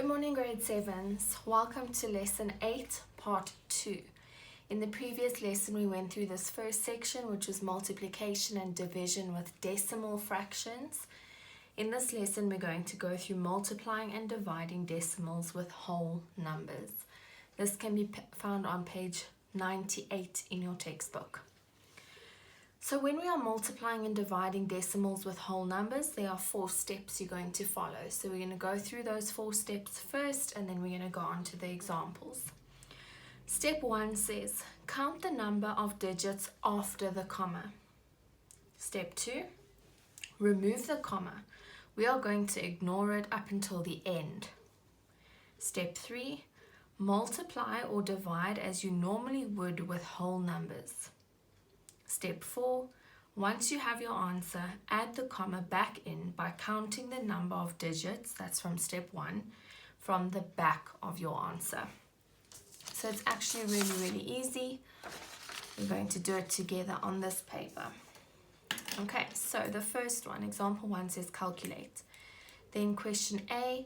morning, grade 7s. Welcome to lesson 8, part 2. In the previous lesson, we went through this first section, which was multiplication and division with decimal fractions. In this lesson, we're going to go through multiplying and dividing decimals with whole numbers. This can be found on page 98 in your textbook. So when we are multiplying and dividing decimals with whole numbers, there are 4 steps you're going to follow. So we're going to go through those 4 steps first, and then we're going to go on to the examples. Step 1 says, count the number of digits after the comma. Step 2, remove the comma. We are going to ignore it up until the end. Step 3, multiply or divide as you normally would with whole numbers. Step 4, once you have your answer, add the comma back in by counting the number of digits, that's from step 1, from the back of your answer. So it's actually really easy. We're going to do it together on this paper. Okay, so the first one, example 1 says calculate. Then question A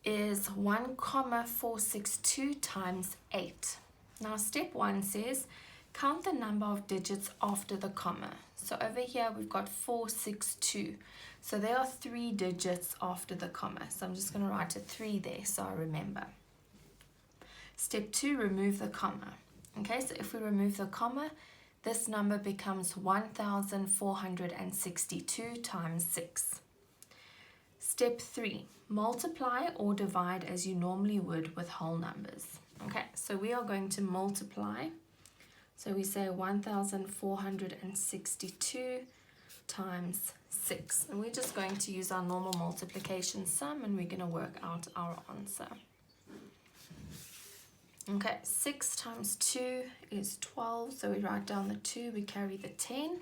is 1,462 times 8. Now step 1 says count the number of digits after the comma. So over here we've got 462. So there are 3 digits after the comma. So I'm just going to write a 3 there so I remember. Step 2, remove the comma. Okay, so if we remove the comma, this number becomes 1,462 times 6. Step 3, multiply or divide as you normally would with whole numbers. Okay, so we are going to multiply. So we say 1,462 times 6. And we're just going to use our normal multiplication sum and we're going to work out our answer. Okay, 6 times 2 is 12. So we write down the 2, we carry the 10.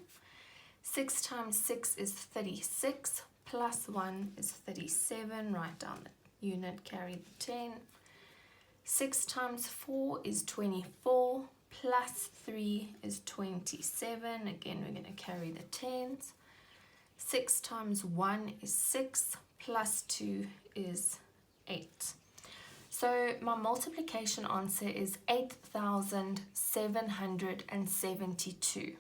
6 times 6 is 36. Plus 1 is 37. Write down the unit, carry the 10. 6 times 4 is 24. Plus 3 is 27. Again, we're going to carry the 10s. 6 times 1 is 6. Plus 2 is 8. So my multiplication answer is 8,772.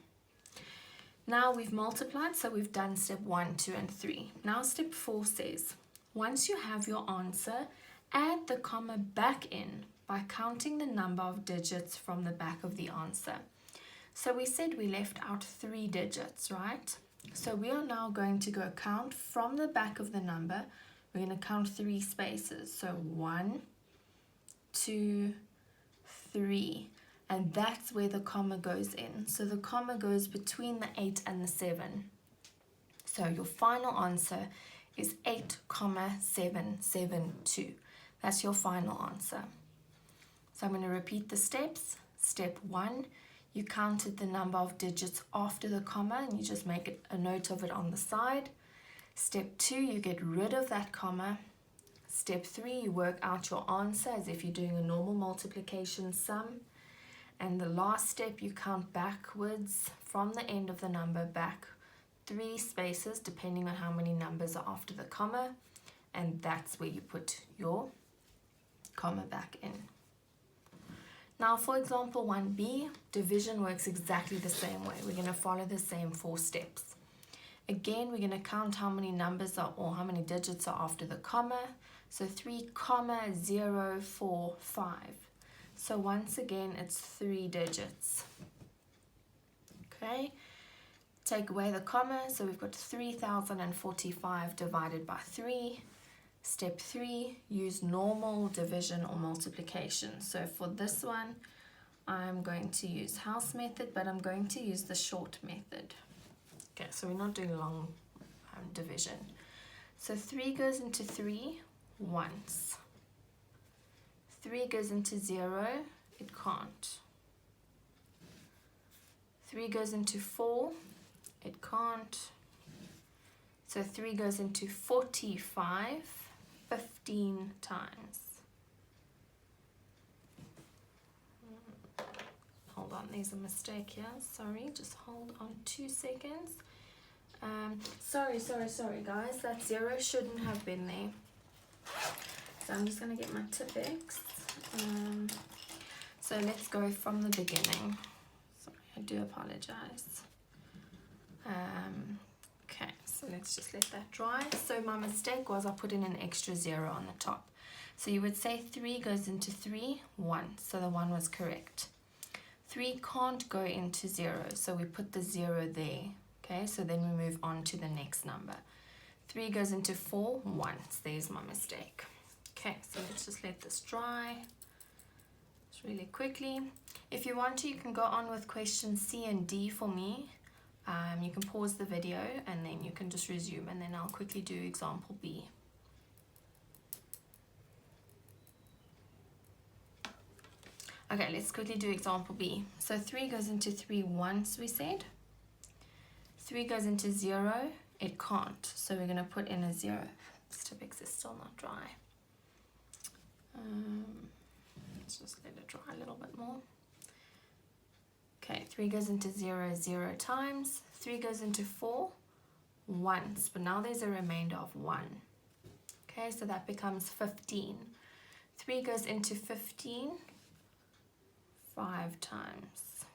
Now we've multiplied, so we've done step 1, 2, and 3. Now step 4 says, once you have your answer, add the comma back in by counting the number of digits from the back of the answer. So we said we left out 3 digits, right? So we are now going to go count from the back of the number. We're going to count 3 spaces. So 1, 2, 3. And that's where the comma goes in. So the comma goes between the 8 and the 7. So your final answer is 8,772. That's your final answer. So I'm going to repeat the steps. Step 1, you counted the number of digits after the comma and you just make a note of it on the side. Step 2, you get rid of that comma. Step 3, you work out your answer as if you're doing a normal multiplication sum. And the last step, you count backwards from the end of the number back 3 spaces depending on how many numbers are after the comma. And that's where you put your comma back in. Now for example 1b, division works exactly the same way. We're going to follow the same 4 steps. Again, we're going to count how many numbers are or how many digits are after the comma. So 3,045. So once again, it's 3 digits. Okay, take away the comma. So we've got 3,045 divided by 3. Step 3, use normal division or multiplication. So for this one, I'm going to use house method, but I'm going to use the short method. Okay, so we're not doing long division. So 3 goes into 3 once. 3 goes into 0, it can't. 3 goes into 4, it can't. So 3 goes into 45, 15 times. Hold on, there's a mistake here. Sorry, just hold on 2 seconds. Sorry guys, that 0 shouldn't have been there. so I'm just going to get my Tipp-Ex. So let's go from the beginning. Sorry, I do apologize. Okay, so let's just let that dry. So my mistake was I put in an extra 0 on the top. So you would say 3 goes into 3, 1. So the 1 was correct. 3 can't go into 0, so we put the 0 there. Okay, so then we move on to the next number. 3 goes into 4 once. There's my mistake. Okay, so let's just let this dry just really quickly. If you want to, you can go on with questions C and D for me. You can pause the video and then you can just resume, and then I'll quickly do example B. Okay, let's quickly do example B. So 3 goes into 3 once, we said. 3 goes into 0, it can't. So we're going to put in a 0. This Tipp-Ex is still not dry. Let's just let it dry a little bit more. Okay, 3 goes into 0, 0 times. 3 goes into 4 once, but now there's a remainder of 1. Okay, so that becomes 15. 3 goes into 15 5 times.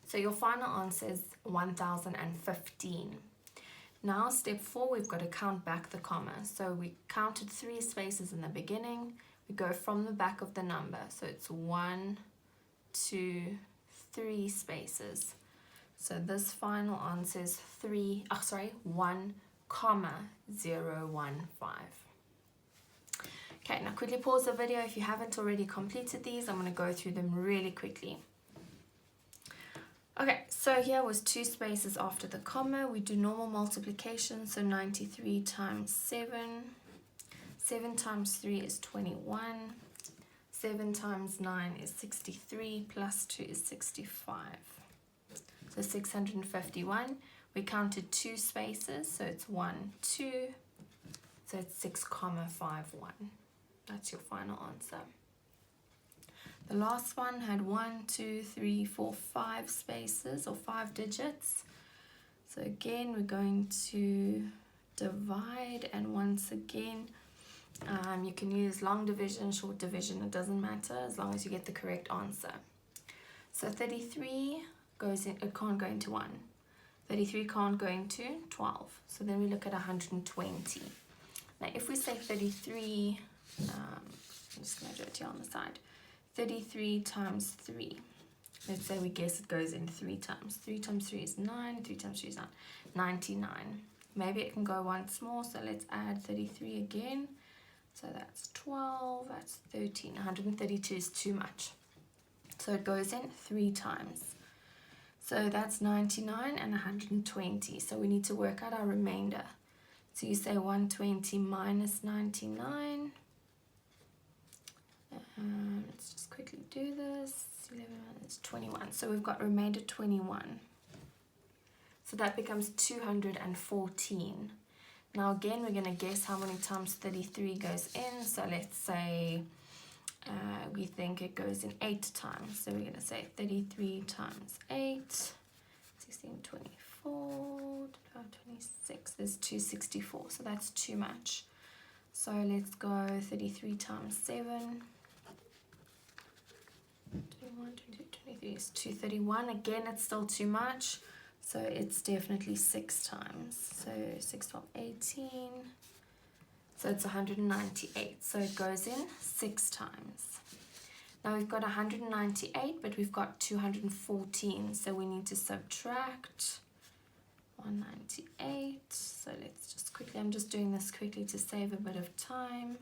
So your final answer is 1015. Now step 4, we've got to count back the comma. So we counted 3 spaces in the beginning. We go from the back of the number. So it's 1, 2, 3 spaces. So this final answer is 1, 015. Okay, now quickly pause the video if you haven't already completed these. I'm going to go through them really quickly. Okay, so here was 2 spaces after the comma. We do normal multiplication, so 93 times 7. 7 times 3 is 21. 7 times 9 is 63, plus 2 is 65. So 651. We counted 2 spaces, so it's 1, 2. So it's 6,51. That's your final answer. The last one had 1, 2, 3, 4, 5 spaces, or 5 digits. So again, we're going to divide, and once again, you can use long division, short division, it doesn't matter as long as you get the correct answer. So 33 goes in, it can't go into 1. 33 can't go into 12. So then we look at 120. Now if we say 33, I'm just going to do it here on the side. 33 times 3. Let's say we guess it goes in 3 times. 3 times 3 is 9, 3 times 3 is 9. 99. Maybe it can go once more, so let's add 33 again. So that's 12, that's 13. 132 is too much. So it goes in 3 times. So that's 99 and 120. So we need to work out our remainder. So you say 120 minus 99. Let's just quickly do this. 11 minus 21. So we've got remainder 21. So that becomes 214. Now again, we're going to guess how many times 33 goes in. So let's say we think it goes in 8 times. So we're going to say 33 times 8. 16, 24, 26. There's 264. So that's too much. So let's go 33 times 7. 21, 22, 23 is 231. Again, it's still too much. So it's definitely 6 times. So 6, 12, 18. So it's 198. So it goes in 6 times. Now we've got 198, but we've got 214. So we need to subtract 198. So let's just quickly, I'm just doing this quickly to save a bit of time.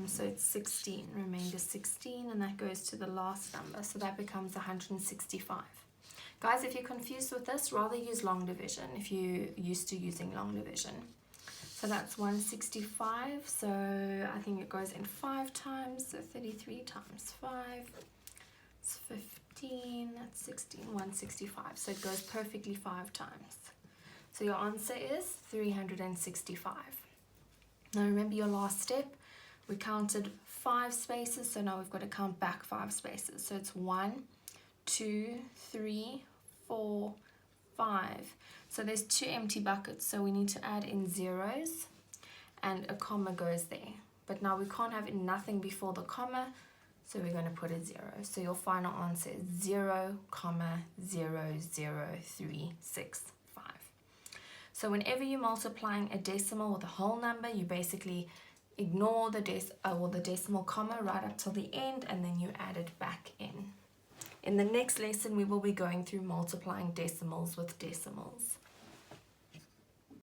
So it's 16, remainder 16, and that goes to the last number. So that becomes 165. Guys, if you're confused with this, rather use long division if you're used to using long division. So that's 165. So I think it goes in 5 times. So 33 times 5. It's 15. That's 16. 165. So it goes perfectly 5 times. So your answer is 365. Now remember your last step. We counted 5 spaces. So now we've got to count back 5 spaces. So it's 1, 2, 3, 4, 5. So there's 2 empty buckets, so we need to add in zeros and a comma goes there. but now we can't have nothing before the comma, so we're going to put a 0. So your final answer is 0,00365. So whenever you're multiplying a decimal with a whole number, you basically ignore the decimal comma right up till the end, and then you add it back in. In the next lesson, we will be going through multiplying decimals with decimals.